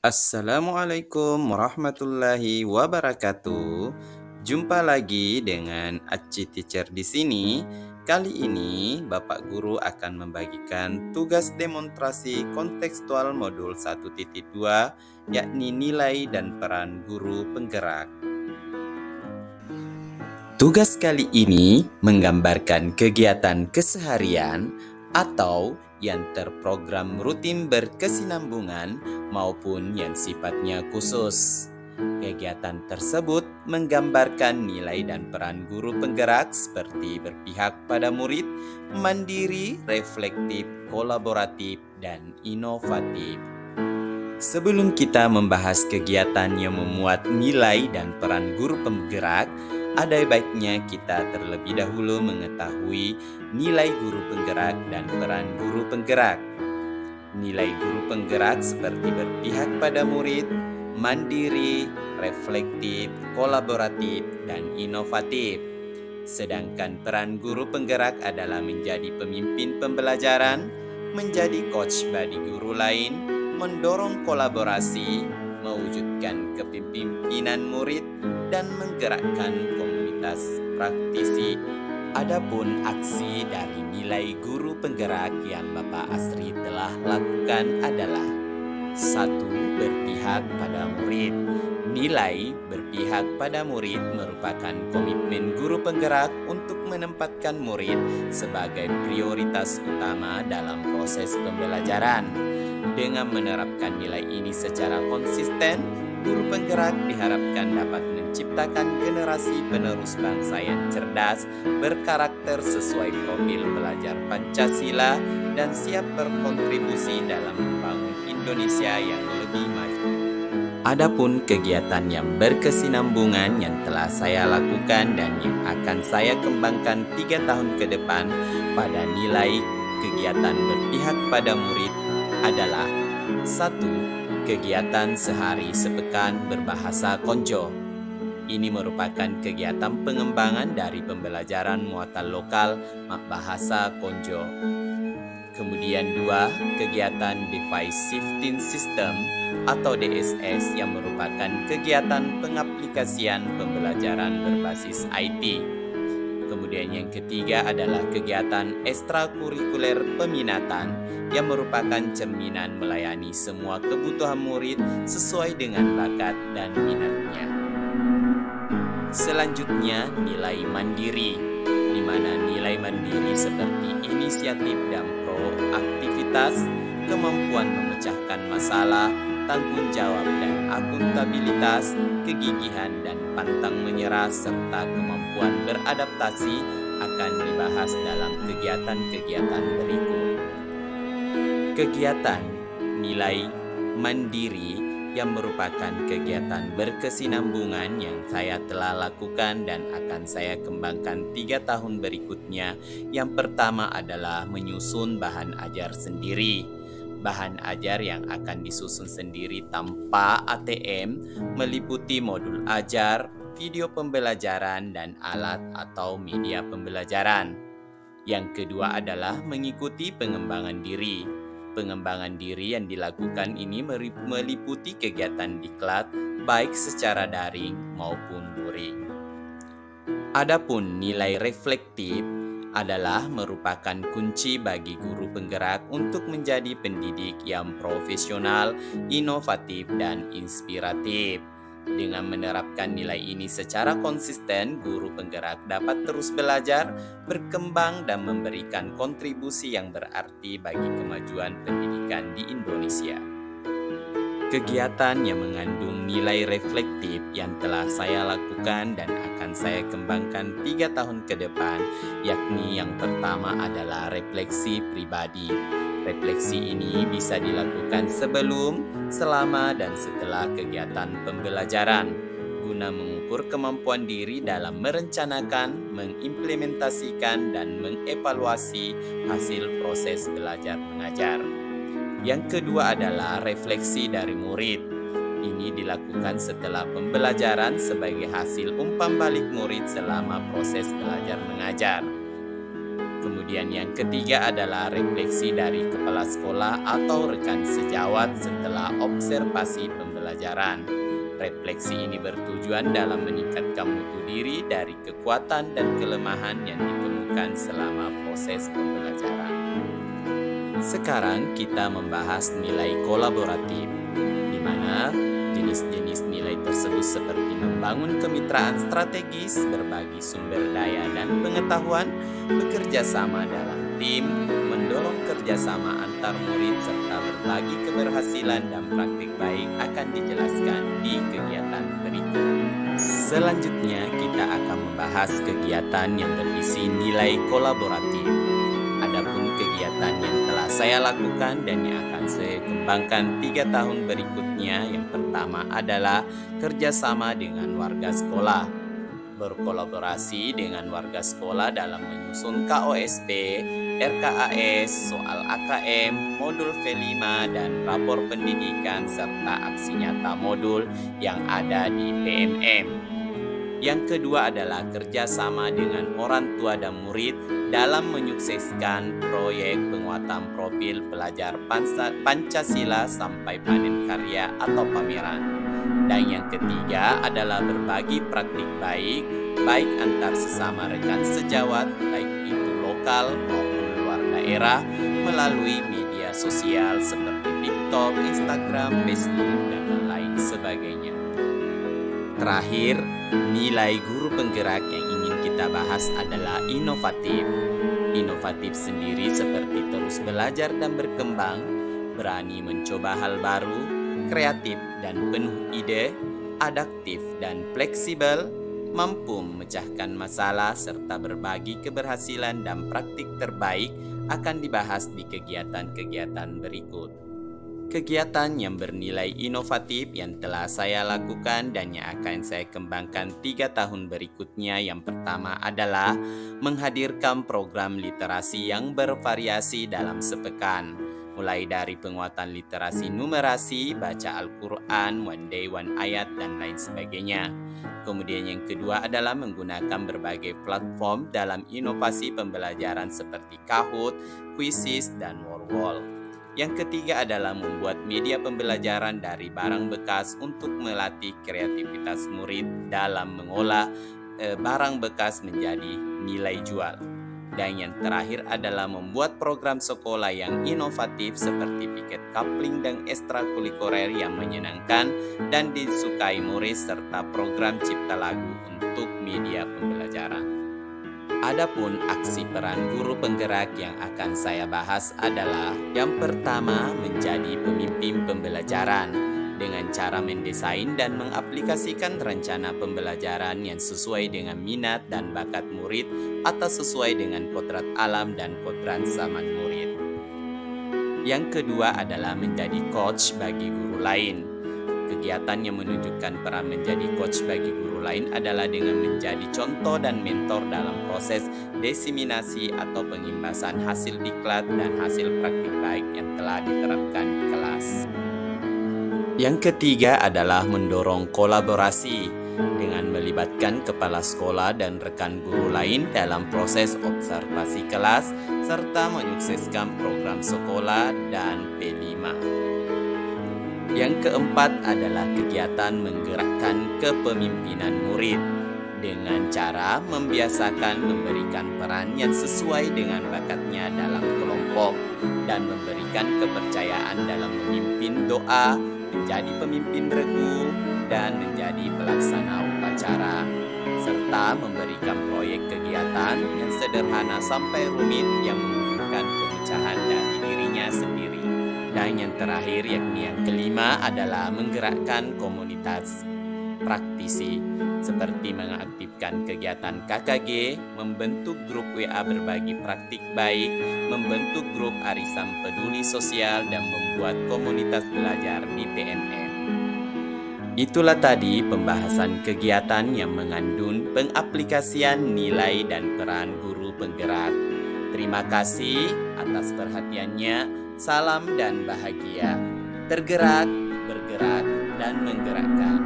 Assalamualaikum warahmatullahi wabarakatuh. Jumpa lagi dengan Aci Teacher di sini. Kali ini Bapak Guru akan membagikan tugas demonstrasi kontekstual modul 1.2, yakni nilai dan peran guru penggerak. Tugas kali ini menggambarkan kegiatan keseharian atau yang terprogram rutin berkesinambungan maupun yang sifatnya khusus. Kegiatan tersebut menggambarkan nilai dan peran guru penggerak seperti berpihak pada murid, mandiri, reflektif, kolaboratif, dan inovatif. Sebelum kita membahas kegiatan yang memuat nilai dan peran guru penggerak, ada baiknya kita terlebih dahulu mengetahui nilai guru penggerak dan peran guru penggerak. Nilai guru penggerak seperti berpihak pada murid, mandiri, reflektif, kolaboratif, dan inovatif. Sedangkan peran guru penggerak adalah menjadi pemimpin pembelajaran, menjadi coach bagi guru lain, mendorong kolaborasi, mewujudkan kepemimpinan murid, dan menggerakkan komunitas praktisi. Adapun aksi dari nilai guru penggerak yang Bapak Asri telah lakukan adalah: 1. Berpihak pada murid. Nilai berpihak pada murid merupakan komitmen guru penggerak untuk menempatkan murid sebagai prioritas utama dalam proses pembelajaran. Dengan menerapkan nilai ini secara konsisten, guru penggerak diharapkan dapat menciptakan generasi penerus bangsa yang cerdas, berkarakter sesuai profil pelajar Pancasila, dan siap berkontribusi dalam membangun Indonesia yang lebih maju. Adapun kegiatan yang berkesinambungan yang telah saya lakukan dan yang akan saya kembangkan 3 tahun ke depan pada nilai kegiatan berpihak pada murid adalah: 1. Kegiatan sehari sepekan berbahasa Konjo. Ini merupakan kegiatan pengembangan dari pembelajaran muatan lokal bahasa Konjo. Kemudian 2, kegiatan Device Shifting System atau DSS yang merupakan kegiatan pengaplikasian pembelajaran berbasis IT. Kemudian yang ketiga adalah kegiatan ekstrakurikuler peminatan yang merupakan cerminan melayani semua kebutuhan murid sesuai dengan bakat dan minatnya. Selanjutnya, nilai mandiri, di mana nilai mandiri seperti inisiatif dan proaktivitas, kemampuan memecahkan masalah, tanggung jawab dan akuntabilitas, kegigihan dan pantang menyerah, serta kemampuan beradaptasi akan dibahas dalam kegiatan-kegiatan berikut. Kegiatan nilai mandiri yang merupakan kegiatan berkesinambungan yang saya telah lakukan dan akan saya kembangkan 3 tahun berikutnya. Yang pertama adalah menyusun bahan ajar sendiri. Bahan ajar yang akan disusun sendiri tanpa ATM meliputi modul ajar, video pembelajaran, dan alat atau media pembelajaran. Yang kedua adalah mengikuti pengembangan diri. Pengembangan diri yang dilakukan ini meliputi kegiatan diklat baik secara daring maupun luring. Adapun nilai reflektif adalah merupakan kunci bagi guru penggerak untuk menjadi pendidik yang profesional, inovatif, dan inspiratif. Dengan menerapkan nilai ini secara konsisten, guru penggerak dapat terus belajar, berkembang, dan memberikan kontribusi yang berarti bagi kemajuan pendidikan di Indonesia. Kegiatan yang mengandung nilai reflektif yang telah saya lakukan dan akan saya kembangkan 3 tahun ke depan, yakni yang pertama adalah refleksi pribadi. Refleksi ini bisa dilakukan sebelum, selama, dan setelah kegiatan pembelajaran, guna mengukur kemampuan diri dalam merencanakan, mengimplementasikan, dan mengevaluasi hasil proses belajar mengajar. Yang kedua adalah refleksi dari murid. Ini dilakukan setelah pembelajaran sebagai hasil umpan balik murid selama proses belajar mengajar. Kemudian yang ketiga adalah refleksi dari kepala sekolah atau rekan sejawat setelah observasi pembelajaran. Refleksi ini bertujuan dalam meningkatkan mutu diri dari kekuatan dan kelemahan yang ditemukan selama proses pembelajaran. Sekarang kita membahas nilai kolaboratif, di mana jenis-jenis nilai tersebut seperti membangun kemitraan strategis, berbagi sumber daya dan pengetahuan, bekerja sama dalam tim, mendorong kerjasama antar murid, serta berbagi keberhasilan dan praktik baik akan dijelaskan di kegiatan berikut. Selanjutnya kita akan membahas kegiatan yang berisi nilai kolaboratif. Adapun kegiatan yang telah saya lakukan dan yang akan saya kembangkan 3 tahun berikutnya, yang pertama adalah kerjasama dengan warga sekolah. Berkolaborasi dengan warga sekolah dalam menyusun KOSP, RKAS, soal AKM, modul V5, dan rapor pendidikan serta aksi nyata modul yang ada di PMM. Yang kedua adalah kerjasama dengan orang tua dan murid dalam menyukseskan proyek penguatan profil pelajar Pancasila sampai panen karya atau pameran. Dan yang ketiga adalah berbagi praktik baik antar sesama rekan sejawat, baik itu lokal maupun luar daerah, melalui media sosial seperti TikTok, Instagram, Facebook, dan lain sebagainya. Terakhir, nilai guru penggerak yang ingin kita bahas adalah inovatif. Inovatif sendiri seperti terus belajar dan berkembang, berani mencoba hal baru, kreatif dan penuh ide, adaptif dan fleksibel, mampu memecahkan masalah serta berbagi keberhasilan dan praktik terbaik akan dibahas di kegiatan-kegiatan berikut. Kegiatan yang bernilai inovatif yang telah saya lakukan dan yang akan saya kembangkan 3 tahun berikutnya, yang pertama adalah menghadirkan program literasi yang bervariasi dalam sepekan, mulai dari penguatan literasi numerasi, baca Al-Quran, one day one ayat, dan lain sebagainya. Kemudian yang kedua adalah menggunakan berbagai platform dalam inovasi pembelajaran seperti Kahoot, Quizizz, dan Wordwall. Yang ketiga adalah membuat media pembelajaran dari barang bekas untuk melatih kreativitas murid dalam mengolah barang bekas menjadi nilai jual. Dan yang terakhir adalah membuat program sekolah yang inovatif seperti piket coupling dan ekstrakurikuler yang menyenangkan dan disukai murid, serta program cipta lagu untuk media pembelajaran. Adapun aksi peran guru penggerak yang akan saya bahas adalah yang pertama, menjadi pemimpin pembelajaran dengan cara mendesain dan mengaplikasikan rencana pembelajaran yang sesuai dengan minat dan bakat murid atau sesuai dengan kodrat alam dan kodrat zaman murid. Yang kedua adalah menjadi coach bagi guru lain. Kegiatan yang menunjukkan peran menjadi coach bagi guru lain adalah dengan menjadi contoh dan mentor dalam proses diseminasi atau pengimbasan hasil diklat dan hasil praktik baik yang telah diterapkan di kelas. Yang ketiga adalah mendorong kolaborasi dengan melibatkan kepala sekolah dan rekan guru lain dalam proses observasi kelas serta menyukseskan program sekolah dan P5. Yang keempat adalah kegiatan menggerakkan kepemimpinan murid dengan cara membiasakan memberikan peran yang sesuai dengan bakatnya dalam kelompok dan memberikan kepercayaan dalam memimpin doa, menjadi pemimpin regu, dan menjadi pelaksana upacara, serta memberikan proyek kegiatan yang sederhana sampai rumit yang membutuhkan pemecahan dari dirinya sendiri. Dan yang terakhir, yakni yang kelima, adalah menggerakkan komunitas praktisi seperti mengaktifkan kegiatan KKG, membentuk grup WA berbagi praktik baik, membentuk grup arisan peduli sosial, dan membuat komunitas belajar di PMM. Itulah tadi pembahasan kegiatan yang mengandung pengaplikasian nilai dan peran guru penggerak. Terima kasih atas perhatiannya. Salam dan bahagia. Tergerak, bergerak, dan menggerakkan.